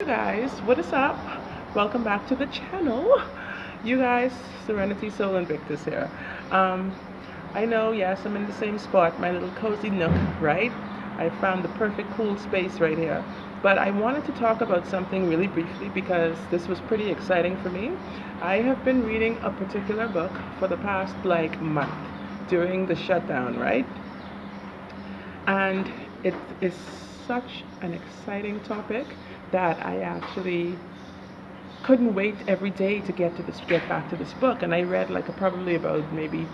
Hey guys, what is up? Welcome back to the channel. You guys, Serenity Soul Invictus here. Um, I know, yes, I'm in the same spot, my little cozy nook, right? I found the perfect cool space right here. But I wanted to talk about something really briefly because this was pretty exciting for me. I have been reading a particular book for the past month during the shutdown, right? And it is such an exciting topic that I actually couldn't wait every day to get back to this book. And I read probably about maybe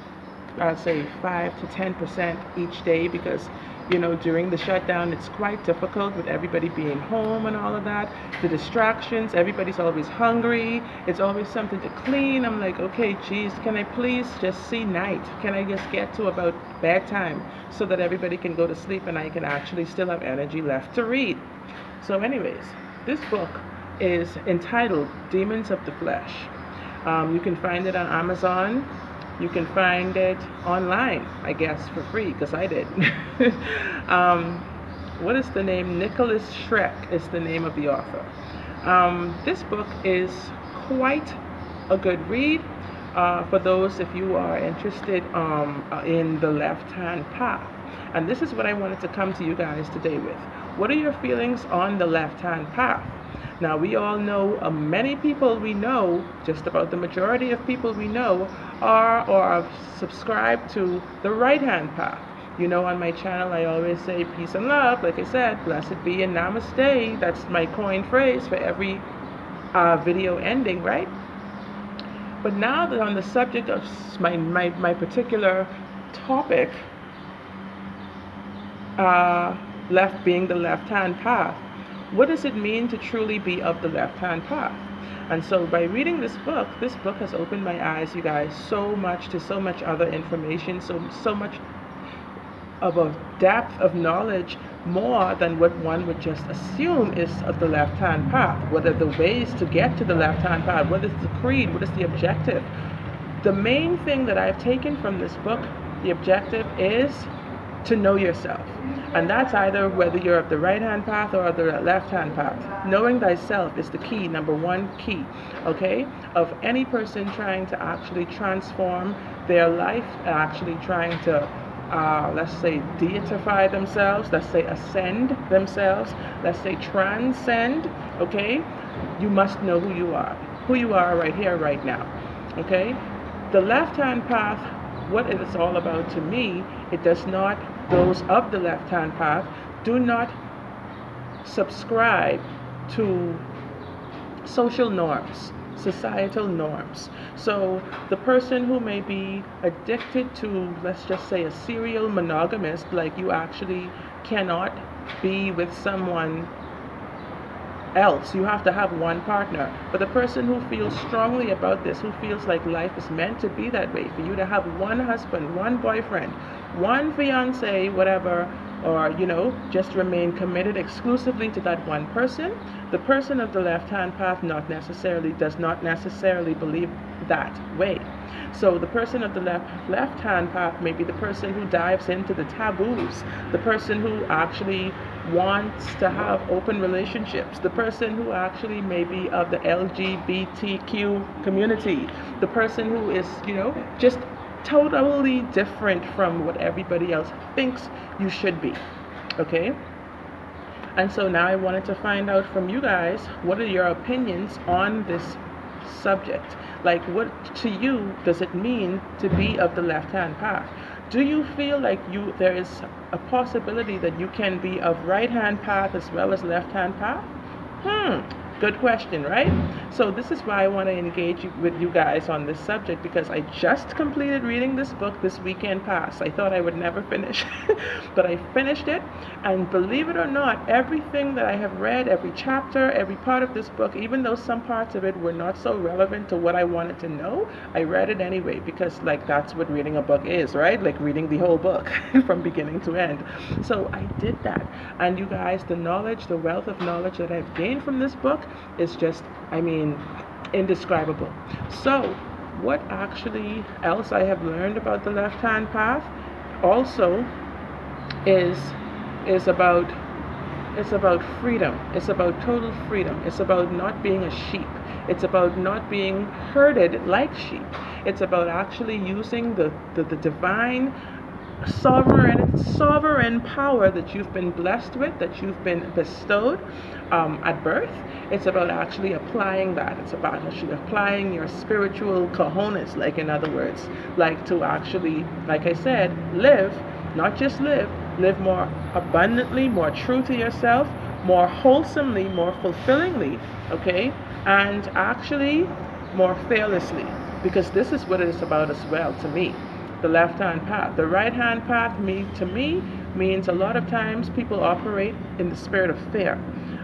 I'd say 5 to 10% each day because during the shutdown it's quite difficult with everybody being home and all of that. The distractions, everybody's always hungry. It's always something to clean. I'm like, okay, geez, can I please just see night? Can I just get to about bedtime so that everybody can go to sleep and I can actually still have energy left to read? So, anyways, this book is entitled Demons of the Flesh. You can find it on Amazon. You can find it online, I guess, for free, because I did. um, what is the name? Nicholas Schreck is the name of the author. This book is quite a good read for those if you are interested in the left-hand path. And this is what I wanted to come to you guys today with. What are your feelings on the left-hand path? Now, we all know, many people we know, just about the majority of people we know, are or have subscribed to the right-hand path. On my channel, I always say peace and love. Like I said, blessed be and namaste. That's my coined phrase for every video ending, right? But now that on the subject of my particular topic, left being the left-hand path, what does it mean to truly be of the left-hand path? And so by reading this book has opened my eyes, you guys, so much to so much other information, so much of a depth of knowledge, more than what one would just assume is of the left-hand path. What are the ways to get to the left-hand path? What is the creed? What is the objective? The main thing that I've taken from this book, the objective is to know yourself. And that's either whether you're of the right-hand path or the left-hand path. Knowing thyself is the key, number one key, okay, of any person trying to actually transform their life, actually trying to, let's say, deify themselves, let's say ascend themselves, let's say transcend, okay? You must know who you are right here, right now, okay? The left-hand path, what it is all about to me, it does not, those of the left-hand path do not subscribe to social norms, societal norms. So the person who may be addicted to, let's just say, a serial monogamist, like you actually cannot be with someone else. You have to have one partner. But the person who feels strongly about this, who feels like life is meant to be that way, for you to have one husband, one boyfriend, one fiance, whatever, or just remain committed exclusively to that one person, the person of the left-hand path does not necessarily believe that way. So the person of the left-hand path may be the person who dives into the taboos, the person who actually wants to have open relationships, the person who actually may be of the LGBTQ community, the person who is, just totally different from what everybody else thinks you should be, okay? And so now I wanted to find out from you guys, what are your opinions on this subject? Like, what to you does it mean to be of the left-hand path? Do you feel like there is a possibility that you can be of right-hand path as well as left-hand path? Good question, right? So this is why I want to engage with you guys on this subject, because I just completed reading this book this weekend past. I thought I would never finish, but I finished it, and believe it or not, everything that I have read, every chapter, every part of this book, even though some parts of it were not so relevant to what I wanted to know, I read it anyway, because that's what reading a book is, right? Like reading the whole book from beginning to end. So I did that, and you guys, the wealth of knowledge that I've gained from this book is just, indescribable. So what actually else I have learned about the left-hand path also is about It's about freedom. It's about total freedom. It's about not being a sheep. It's about not being herded like sheep. It's about actually using the divine sovereign power that you've been blessed with, that you've been bestowed at birth. It's about actually applying that. It's about actually applying your spiritual cojones, like in other words, like to actually, like I said, live, not just live more abundantly, more true to yourself, more wholesomely, more fulfillingly, okay, and actually more fearlessly, because this is what it is about as well to me. The left hand path. The right hand path, to me, means a lot of times people operate in the spirit of fear.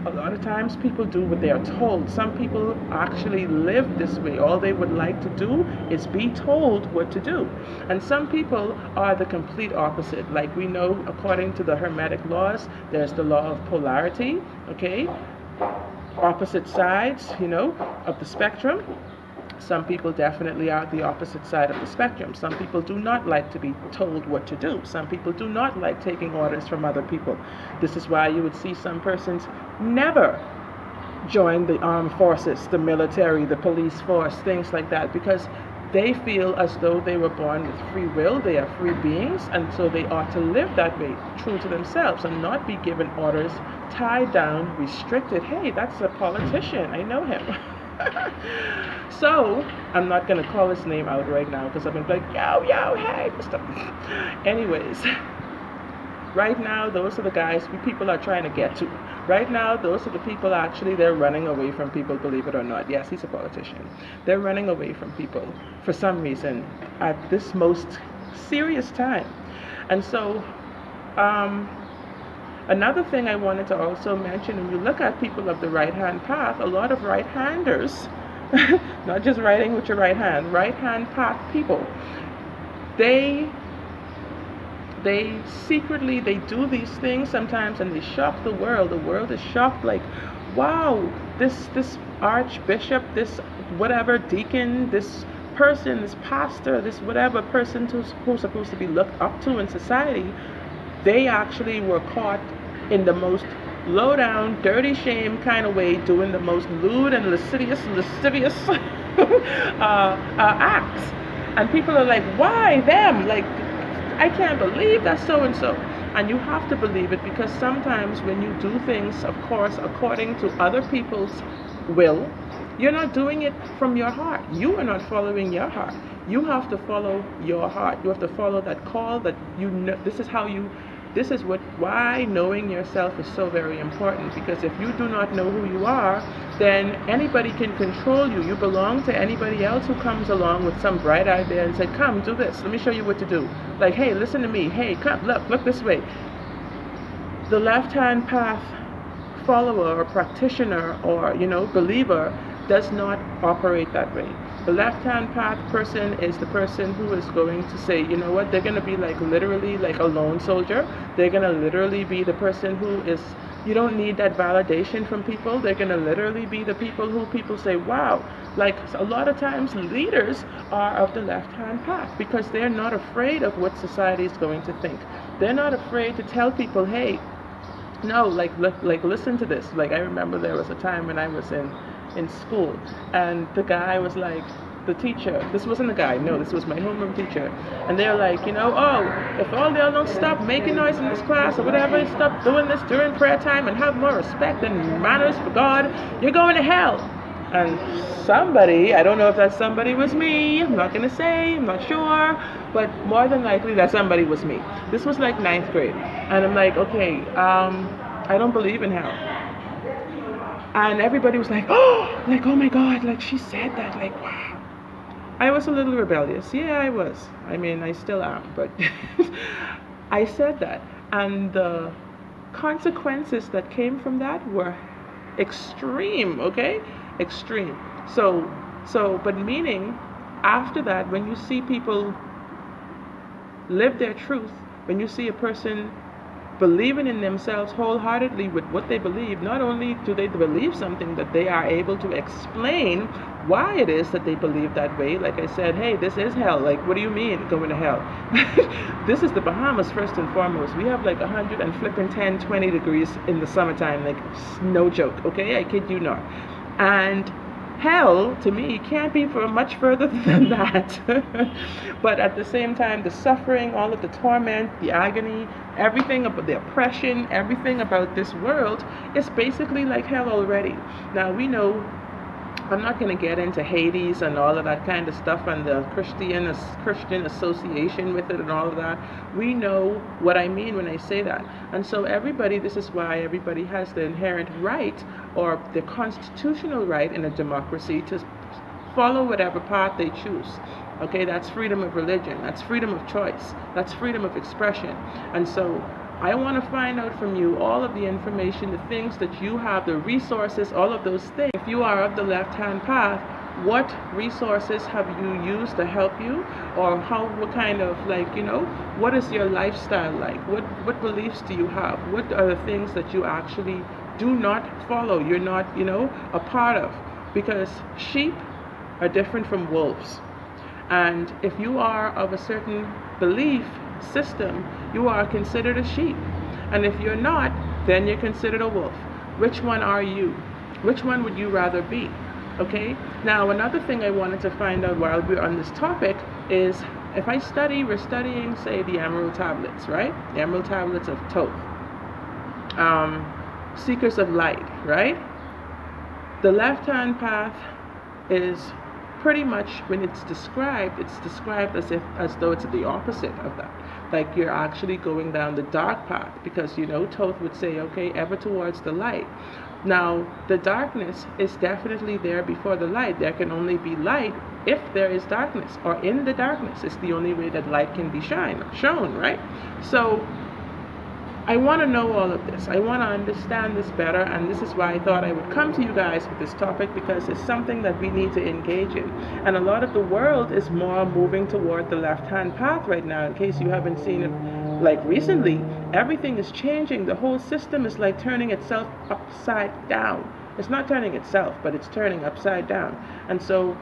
A lot of times people do what they are told. Some people actually live this way. All they would like to do is be told what to do. And some people are the complete opposite. Like we know, according to the Hermetic laws, there's the law of polarity, okay? Opposite sides, of the spectrum. Some people definitely are the opposite side of the spectrum. Some people do not like to be told what to do. Some people do not like taking orders from other people. This is why you would see some persons never join the armed forces, the military, the police force, things like that, because they feel as though they were born with free will. They are free beings, and so they ought to live that way, true to themselves, and not be given orders, tied down, restricted. Hey, that's a politician. I know him. So, I'm not going to call his name out right now because I'm going to be like, yo, hey, Mr. Anyways, right now, those are the guys people are trying to get to. Right now, those are the people actually, they're running away from people, believe it or not. Yes, he's a politician. They're running away from people for some reason at this most serious time. And so, another thing I wanted to also mention, when you look at people of the right-hand path, a lot of right-handers, not just writing with your right-hand path people, they secretly, they do these things sometimes and they shock the world. The world is shocked, like, wow, this archbishop, this whatever deacon, this person, this pastor, this whatever person who's supposed to be looked up to in society, they actually were caught in the most low down, dirty shame kind of way, doing the most lewd and lascivious acts. And people are like, why them? Like, I can't believe that's so and so. And you have to believe it, because sometimes when you do things, of course, according to other people's will, you're not doing it from your heart. You are not following your heart. You have to follow your heart. You have to follow that call that why knowing yourself is so very important, because if you do not know who you are, then anybody can control you. You belong to anybody else who comes along with some bright idea and say, come, do this. Let me show you what to do. Like, hey, listen to me. Hey, come, look this way. The left-hand path follower or practitioner or, believer does not operate that way. The left-hand path person is the person who is going to say, you know what, they're going to be like literally like a lone soldier. They're going to literally be the person who is, you don't need that validation from people. They're going to literally be the people who people say, wow. Like a lot of times leaders are of the left-hand path because they're not afraid of what society is going to think. They're not afraid to tell people, hey, no, like listen to this. Like I remember there was a time when I was in school, and the guy was like, the teacher, this wasn't the guy, no, this was my homeroom teacher, and they're like, if all y'all don't stop making noise in this class or whatever, and stop doing this during prayer time and have more respect and manners for God, you're going to hell. And somebody, I don't know if that somebody was me, I'm not going to say, I'm not sure, but more than likely that somebody was me. This was like 9th grade, and I'm like, okay, I don't believe in hell. And everybody was like, oh my God, like she said that, like, wow. I was a little rebellious. Yeah, I was. I mean, I still am, but I said that. And the consequences that came from that were extreme, okay? Extreme. So, but meaning, after that, when you see people live their truth, when you see a person believing in themselves wholeheartedly with what they believe, not only do they believe something, that they are able to explain why it is that they believe that way. Like I said, hey, this is hell. Like, what do you mean going to hell? This is the Bahamas, first and foremost. We have like 100 and flipping 10, 20 degrees in the summertime. Like, no joke, okay? I kid you not. And hell, to me, can't be for much further than that. But at the same time, the suffering, all of the torment, the agony, everything about the oppression, everything about this world is basically like hell already. Now, we know, I'm not going to get into Hades and all of that kind of stuff and the Christian association with it and all of that. We know what I mean when I say that. And so everybody, this is why everybody has the inherent right, or the constitutional right in a democracy, to follow whatever path they choose. Okay, that's freedom of religion, that's freedom of choice, that's freedom of expression. And so I want to find out from you all of the information, the things that you have, the resources, all of those things. If you are of the left-hand path, what resources have you used to help you? Or what kind of, like, what is your lifestyle like? What beliefs do you have? What are the things that you actually do not follow, you're not, a part of? Because sheep are different from wolves. And if you are of a certain belief system, you are considered a sheep. And if you're not, then you're considered a wolf. Which one are you? Which one would you rather be? Okay? Now, another thing I wanted to find out while we're on this topic is, if we're studying, say, the Emerald Tablets, right? The Emerald Tablets of Thoth. Seekers of light, right? The left-hand path is pretty much, when it's described as though it's the opposite of that. Like, you're actually going down the dark path, because Thoth would say, okay, ever towards the light. Now, the darkness is definitely there before the light. There can only be light if there is darkness, or in the darkness. It's the only way that light can be shown, right? So I want to know all of this. I want to understand this better, and this is why I thought I would come to you guys with this topic, because it's something that we need to engage in. And a lot of the world is more moving toward the left-hand path right now. In case you haven't seen it, like recently, everything is changing. The whole system is like turning itself upside down. It's not turning itself, but it's turning upside down. And so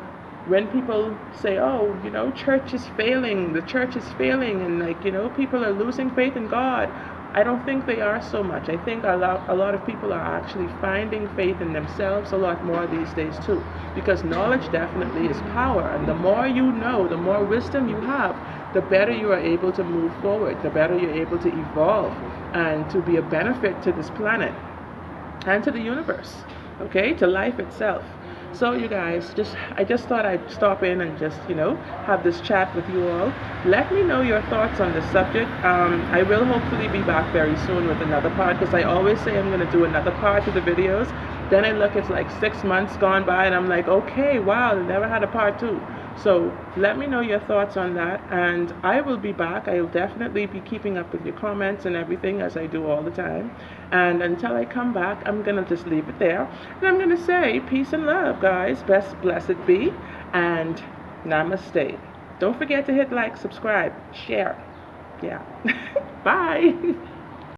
when people say, oh, church is failing, the church is failing, and people are losing faith in God, I don't think they are so much. I think a lot of people are actually finding faith in themselves a lot more these days too, because knowledge definitely is power, and the more you know, the more wisdom you have, the better you are able to move forward, the better you're able to evolve and to be a benefit to this planet and to the universe, okay, to life itself. So you guys, I just thought I'd stop in and just, have this chat with you all. Let me know your thoughts on this subject. I will hopefully be back very soon with another part, because I always say I'm going to do another part to the videos. Then I look, it's like 6 months gone by, and I'm like, okay, wow, I never had a part 2. So let me know your thoughts on that, and I will be back. I will definitely be keeping up with your comments and everything, as I do all the time. And until I come back, I'm going to just leave it there. And I'm going to say peace and love, guys. Blessed be, and namaste. Don't forget to hit like, subscribe, share. Yeah. Bye.